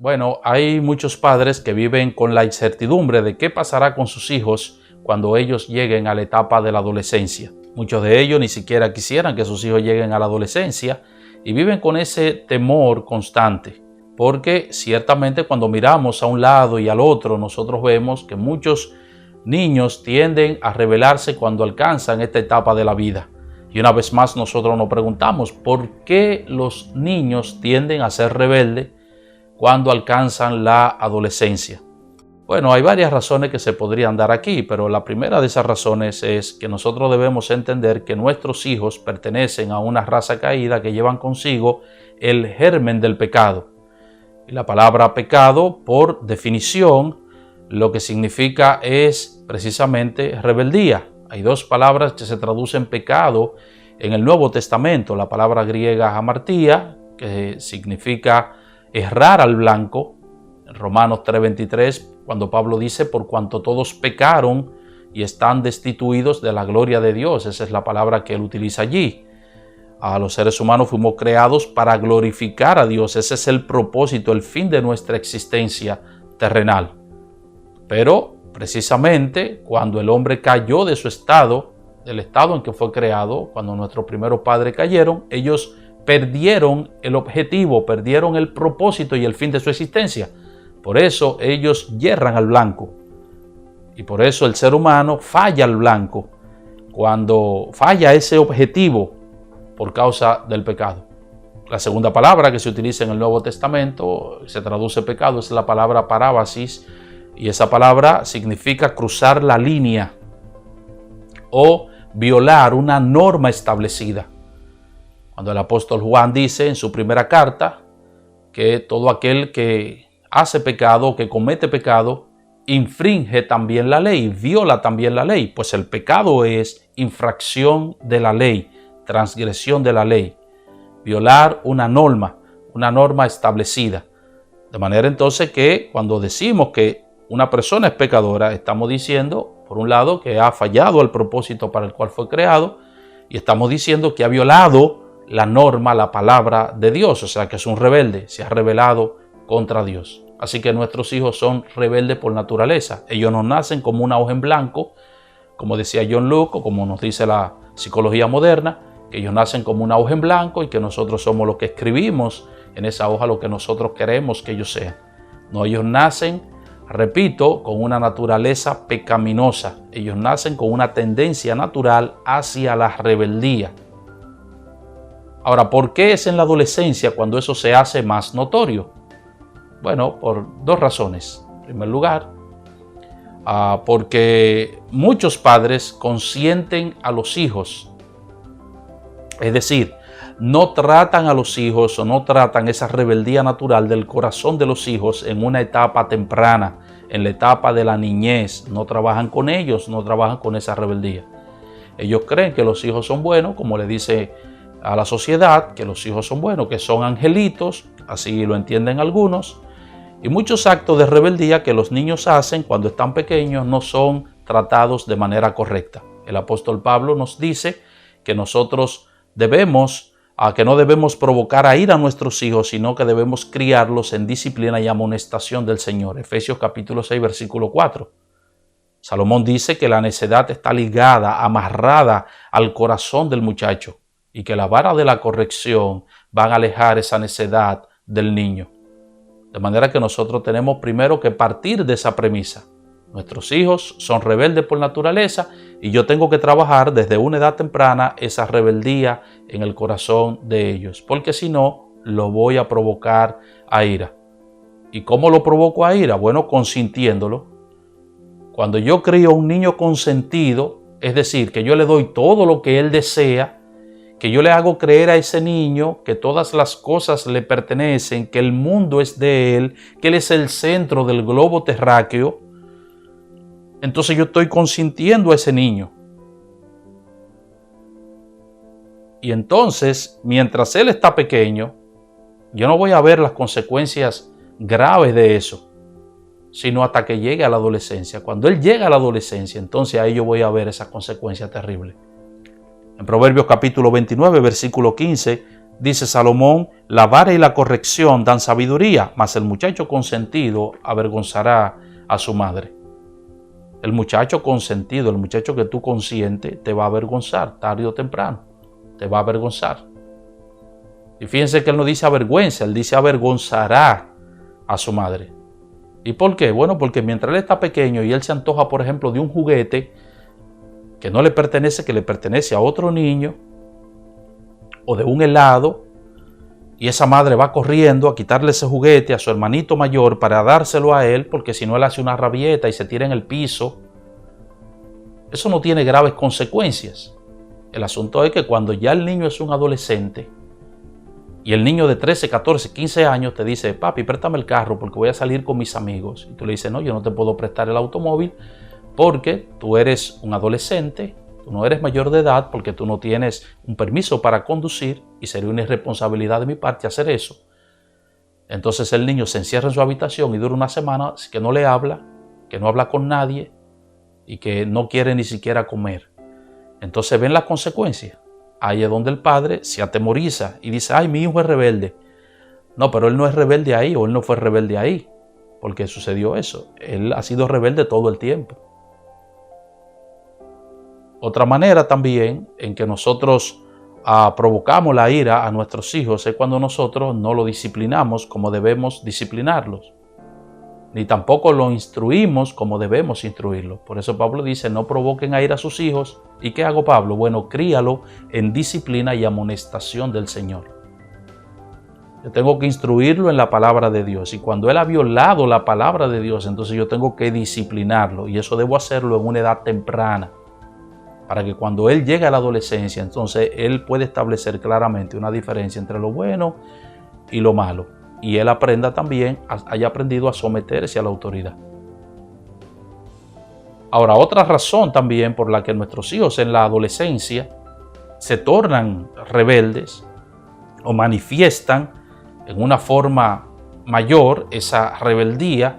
Bueno, hay muchos padres que viven con la incertidumbre de qué pasará con sus hijos cuando ellos lleguen a la etapa de la adolescencia. Muchos de ellos ni siquiera quisieran que sus hijos lleguen a la adolescencia y viven con ese temor constante, porque ciertamente cuando miramos a un lado y al otro, nosotros vemos que muchos niños tienden a rebelarse cuando alcanzan esta etapa de la vida. Y una vez más nosotros nos preguntamos, ¿por qué los niños tienden a ser rebeldes cuando alcanzan la adolescencia? Bueno, hay varias razones que se podrían dar aquí, pero la primera de esas razones es que nosotros debemos entender que nuestros hijos pertenecen a una raza caída que llevan consigo el germen del pecado. Y la palabra pecado, por definición, lo que significa es precisamente rebeldía. Hay dos palabras que se traducen pecado en el Nuevo Testamento. La palabra griega hamartía, que significa errar al blanco. En Romanos 3:23, cuando Pablo dice, por cuanto todos pecaron y están destituidos de la gloria de Dios. Esa es la palabra que él utiliza allí. A los seres humanos fuimos creados para glorificar a Dios. Ese es el propósito, el fin de nuestra existencia terrenal. Pero precisamente cuando el hombre cayó de su estado, del estado en que fue creado, cuando nuestros primeros padres cayeron, ellos perdieron el objetivo, perdieron el propósito y el fin de su existencia. Por eso ellos yerran al blanco. Y por eso el ser humano falla al blanco, cuando falla ese objetivo por causa del pecado. La segunda palabra que se utiliza en el Nuevo Testamento, se traduce pecado, es la palabra parábasis, y esa palabra significa cruzar la línea o violar una norma establecida. Cuando el apóstol Juan dice en su primera carta que todo aquel que hace pecado, que comete pecado, infringe también la ley, viola también la ley, pues el pecado es infracción de la ley, transgresión de la ley, violar una norma establecida. De manera entonces que cuando decimos que una persona es pecadora, estamos diciendo, por un lado, que ha fallado al propósito para el cual fue creado, y estamos diciendo que ha violado la norma, la palabra de Dios, o sea que es un rebelde, se ha rebelado contra Dios. Así que nuestros hijos son rebeldes por naturaleza. Ellos no nacen como una hoja en blanco, como decía John Locke, o como nos dice la psicología moderna, que ellos nacen como una hoja en blanco y que nosotros somos los que escribimos en esa hoja lo que nosotros queremos que ellos sean. No, ellos nacen, repito, con una naturaleza pecaminosa. Ellos nacen con una tendencia natural hacia la rebeldía. Ahora, ¿por qué es en la adolescencia cuando eso se hace más notorio? Bueno, por dos razones. En primer lugar, porque muchos padres consienten a los hijos. Es decir, no tratan a los hijos o no tratan esa rebeldía natural del corazón de los hijos en una etapa temprana, en la etapa de la niñez. No trabajan con ellos, no trabajan con esa rebeldía. Ellos creen que los hijos son buenos, como le dice a la sociedad, que los hijos son buenos, que son angelitos, así lo entienden algunos. Y muchos actos de rebeldía que los niños hacen cuando están pequeños no son tratados de manera correcta. El apóstol Pablo nos dice que nosotros que no debemos provocar a ira a nuestros hijos, sino que debemos criarlos en disciplina y amonestación del Señor. Efesios capítulo 6, versículo 4. Salomón dice que la necedad está ligada, amarrada al corazón del muchacho y que la vara de la corrección van a alejar esa necedad del niño. De manera que nosotros tenemos primero que partir de esa premisa. Nuestros hijos son rebeldes por naturaleza y yo tengo que trabajar desde una edad temprana esa rebeldía en el corazón de ellos, porque si no, lo voy a provocar a ira. ¿Y cómo lo provoco a ira? Bueno, consintiéndolo. Cuando yo crío a un niño consentido, es decir, que yo le doy todo lo que él desea, que yo le hago creer a ese niño que todas las cosas le pertenecen, que el mundo es de él, que él es el centro del globo terráqueo, entonces yo estoy consintiendo a ese niño. Y entonces, mientras él está pequeño, yo no voy a ver las consecuencias graves de eso, sino hasta que llegue a la adolescencia. Cuando él llega a la adolescencia, entonces ahí yo voy a ver esas consecuencias terribles. En Proverbios capítulo 29, versículo 15, Dice Salomón, la vara y la corrección dan sabiduría, mas el muchacho consentido avergonzará a su madre. El muchacho consentido, el muchacho que tú consientes, te va a avergonzar, tarde o temprano, te va a avergonzar. Y fíjense que él no dice avergüenza, él dice avergonzará a su madre. ¿Y por qué? Bueno, porque mientras él está pequeño y él se antoja, por ejemplo, de un juguete que no le pertenece, que le pertenece a otro niño, o de un helado, y esa madre va corriendo a quitarle ese juguete a su hermanito mayor para dárselo a él, porque si no él hace una rabieta y se tira en el piso, eso no tiene graves consecuencias. El asunto es que cuando ya el niño es un adolescente, y el niño de 13, 14, 15 años te dice, papi, préstame el carro porque voy a salir con mis amigos. Y tú le dices, no, yo no te puedo prestar el automóvil porque tú eres un adolescente, tú no eres mayor de edad porque tú no tienes un permiso para conducir y sería una irresponsabilidad de mi parte hacer eso. Entonces el niño se encierra en su habitación y dura una semana que no le habla, que no habla con nadie y que no quiere ni siquiera comer. Entonces ven las consecuencias. Ahí es donde el padre se atemoriza y dice, ay, mi hijo es rebelde. No, pero él no es rebelde ahí o él no fue rebelde ahí, porque sucedió eso. Él ha sido rebelde todo el tiempo. Otra manera también en que nosotros provocamos la ira a nuestros hijos es cuando nosotros no lo disciplinamos como debemos disciplinarlos, ni tampoco lo instruimos como debemos instruirlos. Por eso Pablo dice, no provoquen a ira a sus hijos. ¿Y qué hago, Pablo? Bueno, críalo en disciplina y amonestación del Señor. Yo tengo que instruirlo en la palabra de Dios. Y cuando él ha violado la palabra de Dios, entonces yo tengo que disciplinarlo. Y eso debo hacerlo en una edad temprana, para que cuando él llegue a la adolescencia, entonces él puede establecer claramente una diferencia entre lo bueno y lo malo. Y él aprenda también, haya aprendido a someterse a la autoridad. Ahora, otra razón también por la que nuestros hijos en la adolescencia se tornan rebeldes o manifiestan en una forma mayor esa rebeldía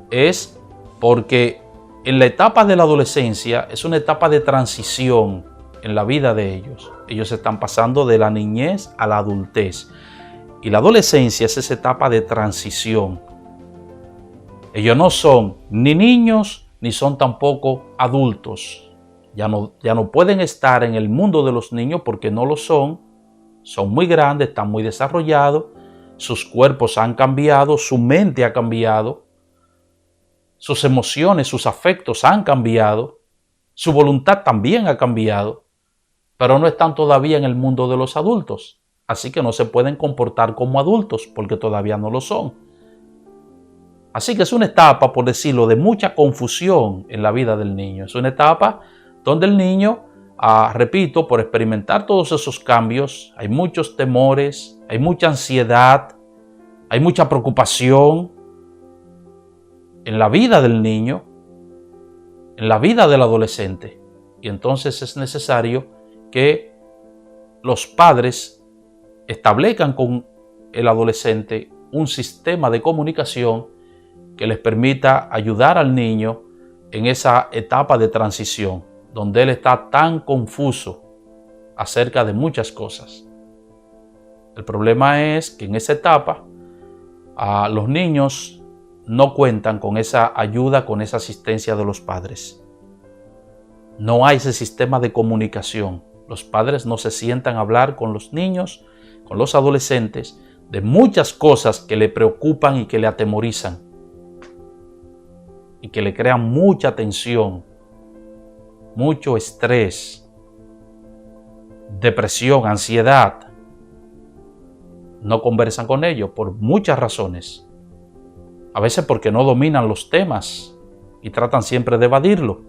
es porque en la etapa de la adolescencia es una etapa de transición en la vida de ellos. Ellos están pasando de la niñez a la adultez. Y la adolescencia es esa etapa de transición. Ellos no son ni niños ni son tampoco adultos. Ya no pueden estar en el mundo de los niños porque no lo son. Son muy grandes, están muy desarrollados, sus cuerpos han cambiado, su mente ha cambiado, sus emociones, sus afectos han cambiado, su voluntad también ha cambiado, pero no están todavía en el mundo de los adultos. Así que no se pueden comportar como adultos porque todavía no lo son. Así que es una etapa, por decirlo, de mucha confusión en la vida del niño. Es una etapa donde el niño, repito, por experimentar todos esos cambios, hay muchos temores, hay mucha ansiedad, hay mucha preocupación en la vida del niño, en la vida del adolescente. Y entonces es necesario que los padres establezcan con el adolescente un sistema de comunicación que les permita ayudar al niño en esa etapa de transición, donde él está tan confuso acerca de muchas cosas. El problema es que en esa etapa los niños no cuentan con esa ayuda, con esa asistencia de los padres. No hay ese sistema de comunicación. Los padres no se sientan a hablar con los niños, con los adolescentes, de muchas cosas que le preocupan y que le atemorizan y que le crean mucha tensión, mucho estrés, depresión, ansiedad. No conversan con ellos por muchas razones. A veces porque no dominan los temas y tratan siempre de evadirlo.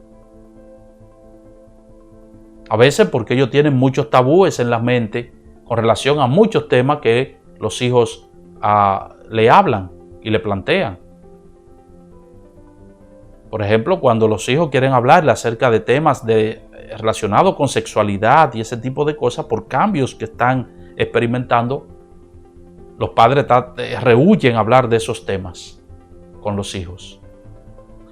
A veces porque ellos tienen muchos tabúes en la mente con relación a muchos temas que los hijos le hablan y le plantean. Por ejemplo, cuando los hijos quieren hablarle acerca de temas relacionados con sexualidad y ese tipo de cosas por cambios que están experimentando, los padres rehúyen hablar de esos temas con los hijos.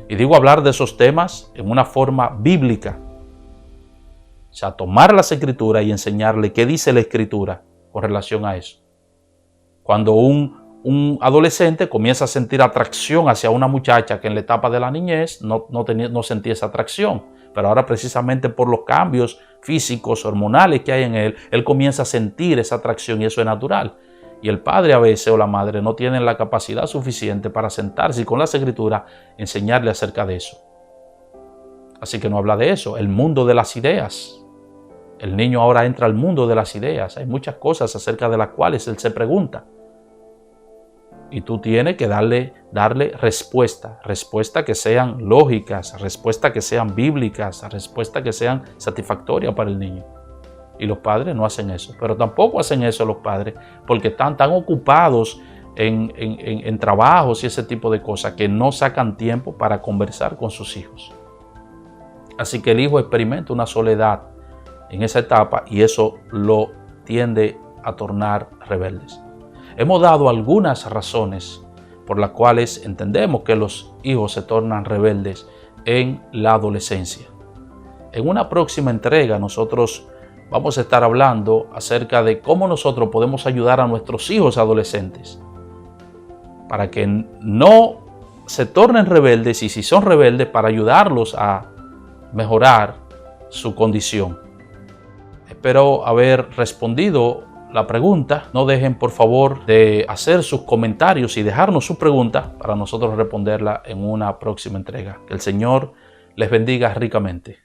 Y digo hablar de esos temas en una forma bíblica. O sea, tomar las escrituras y enseñarle qué dice la escritura con relación a eso. Cuando un adolescente comienza a sentir atracción hacia una muchacha que en la etapa de la niñez no sentía esa atracción, pero ahora precisamente por los cambios físicos, hormonales que hay en él comienza a sentir esa atracción y eso es natural. Y el padre a veces o la madre no tienen la capacidad suficiente para sentarse y con las escrituras enseñarle acerca de eso. Así que no habla de eso, el mundo de las ideas. El niño ahora entra al mundo de las ideas. Hay muchas cosas acerca de las cuales él se pregunta. Y tú tienes que darle respuestas que sean lógicas, respuestas que sean bíblicas, respuestas que sean satisfactorias para el niño. Y los padres no hacen eso, pero tampoco hacen eso los padres porque están tan ocupados en trabajos y ese tipo de cosas que no sacan tiempo para conversar con sus hijos. Así que el hijo experimenta una soledad en esa etapa y eso lo tiende a tornar rebeldes. Hemos dado algunas razones por las cuales entendemos que los hijos se tornan rebeldes en la adolescencia. En una próxima entrega nosotros vamos a estar hablando acerca de cómo nosotros podemos ayudar a nuestros hijos adolescentes para que no se tornen rebeldes y si son rebeldes para ayudarlos a mejorar su condición. Espero haber respondido la pregunta. No dejen por favor de hacer sus comentarios y dejarnos sus preguntas para nosotros responderla en una próxima entrega. Que el Señor les bendiga ricamente.